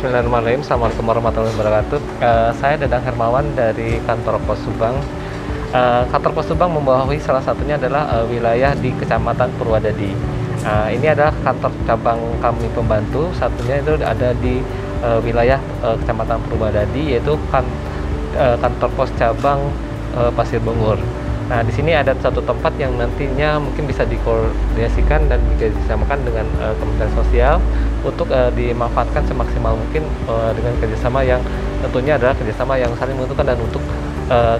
Bismillahirrahmanirrahim. Assalamualaikum warahmatullahi wabarakatuh. Saya Dadang Hermawan dari kantor Pos Subang. Kantor Pos Subang membawahi salah satunya adalah wilayah di Kecamatan Purwadadi. Ini adalah kantor cabang kami pembantu. Satunya itu ada di wilayah Kecamatan Purwadadi, yaitu kantor pos cabang Pasir Bongur. Nah, di sini ada satu tempat yang nantinya mungkin bisa dikoordinasikan dan dikerjasamakan dengan Kementerian Sosial untuk dimanfaatkan semaksimal mungkin dengan kerjasama yang tentunya adalah kerjasama yang saling menguntungkan dan untuk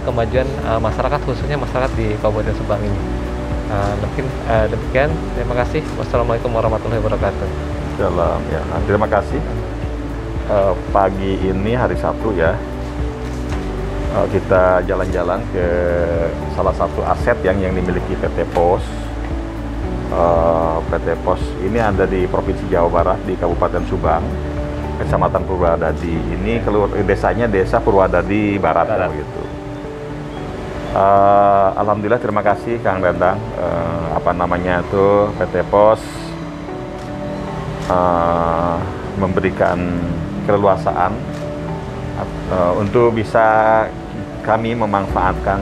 kemajuan masyarakat, khususnya masyarakat di Kabupaten Subang ini. Mungkin demikian. Terima kasih. Wassalamualaikum warahmatullahi wabarakatuh. Salam ya. Terima kasih. Pagi ini hari Sabtu ya. Kita jalan-jalan ke salah satu aset yang dimiliki PT Pos. PT Pos ini ada di Provinsi Jawa Barat di Kabupaten Subang, Kecamatan Purwadadi. Ini desanya Desa Purwadadi Barat. Begitu. Alhamdulillah, terima kasih Kang Dadang. PT Pos memberikan keleluasaan untuk bisa kami memanfaatkan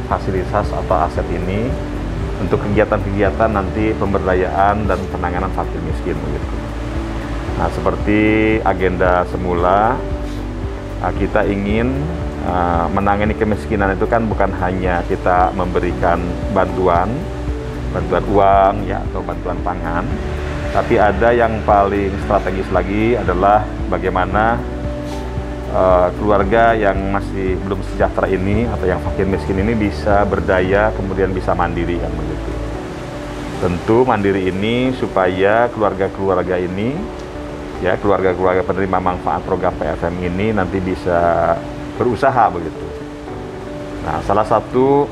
fasilitas atau aset ini untuk kegiatan-kegiatan nanti pemberdayaan dan penanganan fakir miskin begitu. Nah, seperti agenda semula, kita ingin menangani kemiskinan itu kan bukan hanya kita memberikan bantuan uang ya atau bantuan pangan, tapi ada yang paling strategis lagi adalah bagaimana keluarga yang masih belum sejahtera ini atau yang fakir miskin ini bisa berdaya kemudian bisa mandiri kan begitu. Tentu mandiri ini supaya keluarga-keluarga ini ya keluarga-keluarga penerima manfaat program PFM ini nanti bisa berusaha begitu. Nah, salah satu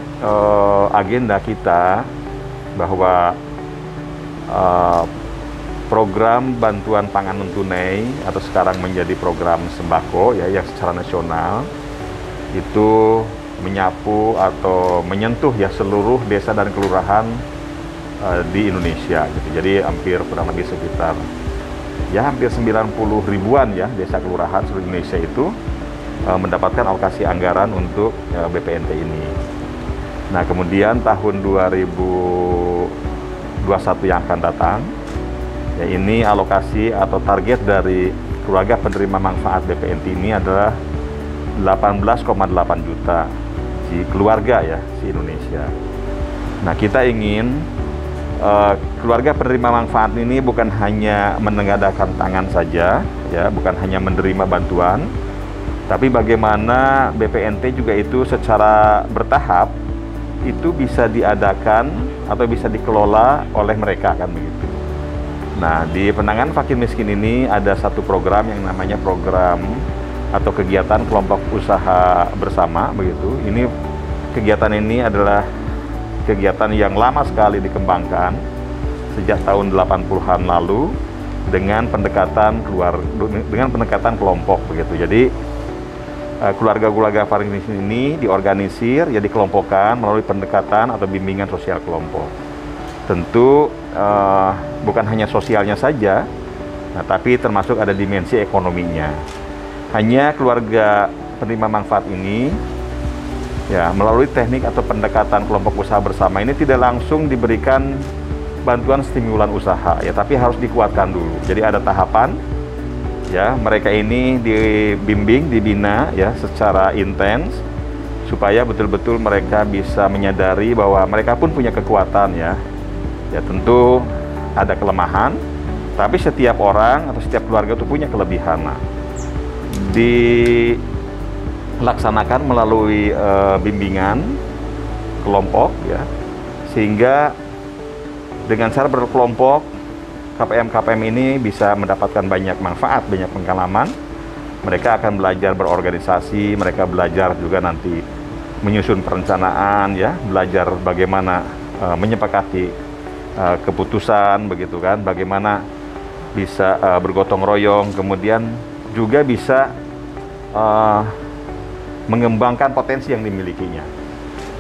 agenda kita bahwa program bantuan pangan non-tunai atau sekarang menjadi program sembako ya yang secara nasional itu menyapu atau menyentuh ya seluruh desa dan kelurahan di Indonesia gitu. Jadi kurang lebih sekitar ya hampir 90 ribuan ya desa kelurahan seluruh Indonesia itu mendapatkan alokasi anggaran untuk BPNT ini. Nah, kemudian tahun 2021 yang akan datang ya, ini alokasi atau target dari keluarga penerima manfaat BPNT ini adalah 18,8 juta si keluarga ya si Indonesia. Nah, kita ingin keluarga penerima manfaat ini bukan hanya menengadahkan tangan saja ya, bukan hanya menerima bantuan, tapi bagaimana BPNT juga itu secara bertahap itu bisa diadakan atau bisa dikelola oleh mereka kan begitu. Nah, di penanganan fakir miskin ini ada satu program yang namanya program atau kegiatan kelompok usaha bersama begitu. Ini kegiatan ini adalah kegiatan yang lama sekali dikembangkan sejak tahun 80-an lalu dengan pendekatan kelompok begitu. Jadi keluarga-keluarga fakir miskin ini diorganisir ya dikelompokkan melalui pendekatan atau bimbingan sosial kelompok. Tentu bukan hanya sosialnya saja, nah, tapi termasuk ada dimensi ekonominya. Hanya keluarga penerima manfaat ini, ya melalui teknik atau pendekatan kelompok usaha bersama ini tidak langsung diberikan bantuan stimulan usaha, ya, tapi harus dikuatkan dulu. Jadi ada tahapan, ya mereka ini dibimbing, dibina, ya secara intens supaya betul-betul mereka bisa menyadari bahwa mereka pun punya kekuatan ya. Ya tentu ada kelemahan, tapi setiap orang atau setiap keluarga itu punya kelebihan. Nah, dilaksanakan melalui bimbingan kelompok ya, sehingga dengan cara berkelompok KPM-KPM ini bisa mendapatkan banyak manfaat, banyak pengalaman. Mereka akan belajar berorganisasi, mereka belajar juga nanti menyusun perencanaan ya, belajar bagaimana menyepakati keputusan begitu kan, bagaimana bisa bergotong royong, kemudian juga bisa mengembangkan potensi yang dimilikinya.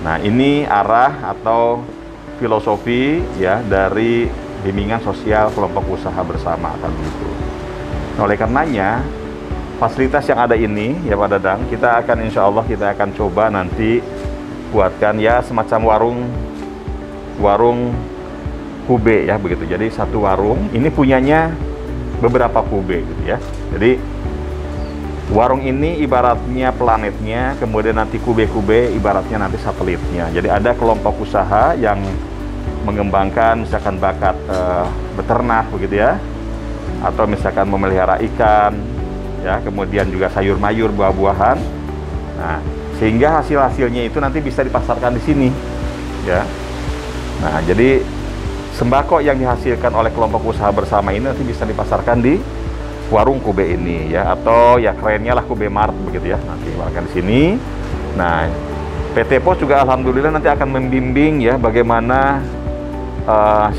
Nah, ini arah atau filosofi ya dari bimbingan sosial kelompok usaha bersama kan begitu. Nah, oleh karenanya fasilitas yang ada ini ya Pak Dadang, kita akan insya Allah kita akan coba nanti buatkan ya semacam warung kube ya begitu. Jadi satu warung ini punyanya beberapa kube gitu ya. Jadi warung ini ibaratnya planetnya, kemudian nanti kube-kube ibaratnya nanti satelitnya. Jadi ada kelompok usaha yang mengembangkan misalkan bakat beternak begitu ya, atau misalkan memelihara ikan ya, kemudian juga sayur mayur, buah-buahan. Nah, sehingga hasil-hasilnya itu nanti bisa dipasarkan di sini ya. Nah, jadi sembako yang dihasilkan oleh kelompok usaha bersama ini nanti bisa dipasarkan di warung kube ini ya, atau ya kerennya lah Kube Mart begitu ya, nanti akan di sini. Nah, PT Pos juga alhamdulillah nanti akan membimbing ya bagaimana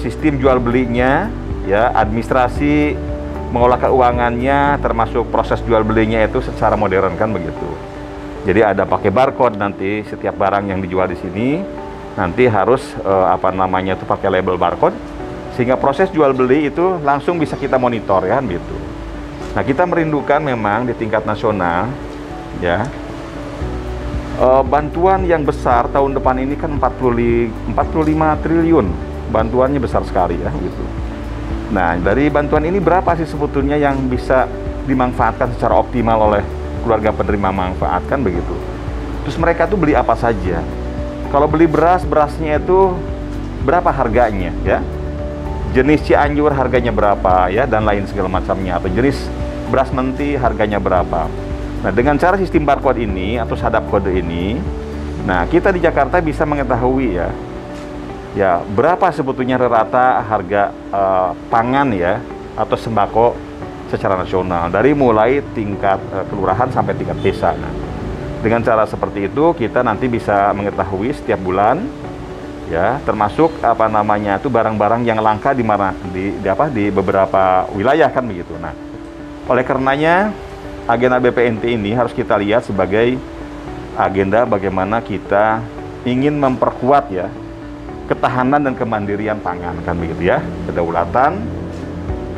sistem jual belinya ya, administrasi mengolah keuangannya, termasuk proses jual belinya itu secara modern kan begitu. Jadi ada pakai barcode, nanti setiap barang yang dijual di sini nanti harus apa namanya itu pakai label barcode, sehingga proses jual beli itu langsung bisa kita monitor ya gitu. Nah, kita merindukan memang di tingkat nasional ya, bantuan yang besar tahun depan ini kan 45 triliun, bantuannya besar sekali ya gitu. Nah, dari bantuan ini berapa sih sebetulnya yang bisa dimanfaatkan secara optimal oleh keluarga penerima manfaat kan begitu. Terus mereka tuh beli apa saja? Kalau beli beras, berasnya itu berapa harganya ya? Jenis Cianjur harganya berapa ya, dan lain segala macamnya, atau jenis beras menti harganya berapa. Nah, dengan cara sistem barcode ini atau sadap kode ini, nah kita di Jakarta bisa mengetahui ya berapa sebetulnya rata harga pangan ya atau sembako secara nasional, dari mulai tingkat kelurahan sampai tingkat desa. Nah, dengan cara seperti itu kita nanti bisa mengetahui setiap bulan ya, termasuk apa namanya itu barang-barang yang langka di mana di beberapa wilayah kan begitu. Nah, oleh karenanya agenda BPNT ini harus kita lihat sebagai agenda bagaimana kita ingin memperkuat ya ketahanan dan kemandirian pangan kan begitu ya, kedaulatan,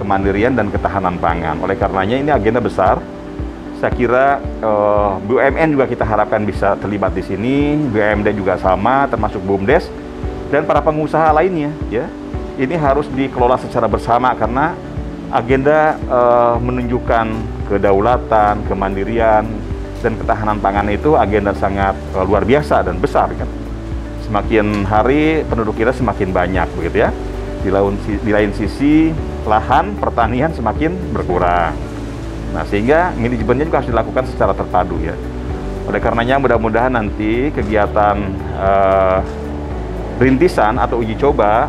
kemandirian dan ketahanan pangan. Oleh karenanya ini agenda besar. Saya kira BUMN juga kita harapkan bisa terlibat di sini, BUMD juga sama, termasuk BUMDes dan para pengusaha lainnya ya. Ini harus dikelola secara bersama karena agenda menunjukkan kedaulatan, kemandirian dan ketahanan pangan itu agenda sangat luar biasa dan besar kan. Semakin hari penduduk kita semakin banyak begitu ya. Di lain sisi lahan pertanian semakin berkurang. Nah, sehingga manajemennya juga harus dilakukan secara terpadu ya. Oleh karenanya mudah-mudahan nanti kegiatan rintisan atau uji coba,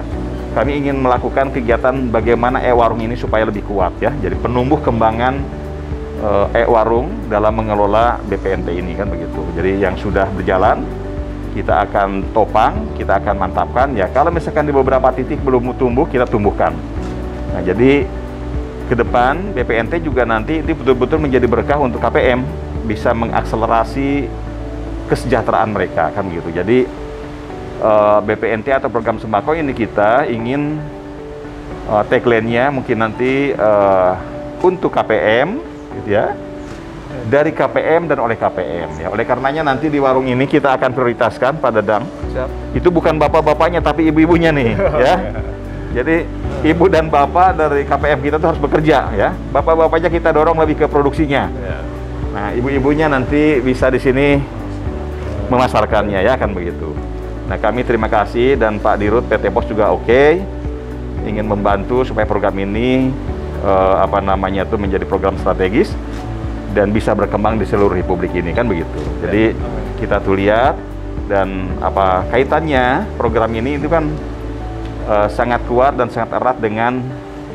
kami ingin melakukan kegiatan bagaimana e-warung ini supaya lebih kuat ya. Jadi penumbuh kembangan e-warung dalam mengelola BPNT ini kan begitu. Jadi yang sudah berjalan kita akan topang, kita akan mantapkan ya. Kalau misalkan di beberapa titik belum tumbuh, kita tumbuhkan. Nah, jadi ke depan BPNT juga nanti itu betul-betul menjadi berkah untuk KPM, bisa mengakselerasi kesejahteraan mereka kan gitu. Jadi BPNT atau program sembako ini kita ingin tagline-nya mungkin nanti untuk KPM gitu ya, dari KPM dan oleh KPM ya. Oleh karenanya nanti di warung ini kita akan prioritaskan Pak Dadang. Siap. Itu bukan bapak-bapaknya tapi ibu-ibunya nih ya. Jadi ibu dan bapak dari KPM kita tuh harus bekerja ya. Bapak-bapaknya kita dorong lebih ke produksinya. Nah, ibu-ibunya nanti bisa di sini memasarkannya ya kan begitu. Nah, kami terima kasih dan Pak Dirut PT Pos juga oke, ingin membantu supaya program ini apa namanya itu menjadi program strategis dan bisa berkembang di seluruh Republik ini kan begitu. Jadi kita tuh lihat dan apa kaitannya program ini itu kan sangat kuat dan sangat erat dengan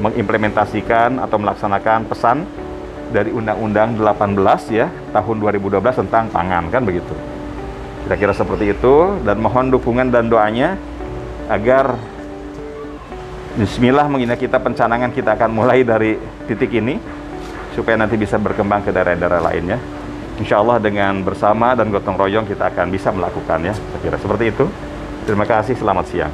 mengimplementasikan atau melaksanakan pesan dari Undang-Undang 18 ya tahun 2012 tentang pangan kan begitu. Kira-kira seperti itu, dan mohon dukungan dan doanya agar bismillah mengingat kita pencanangan kita akan mulai dari titik ini supaya nanti bisa berkembang ke daerah-daerah lainnya. Insya Allah dengan bersama dan gotong royong kita akan bisa melakukannya. Saya kira seperti itu. Terima kasih, selamat siang.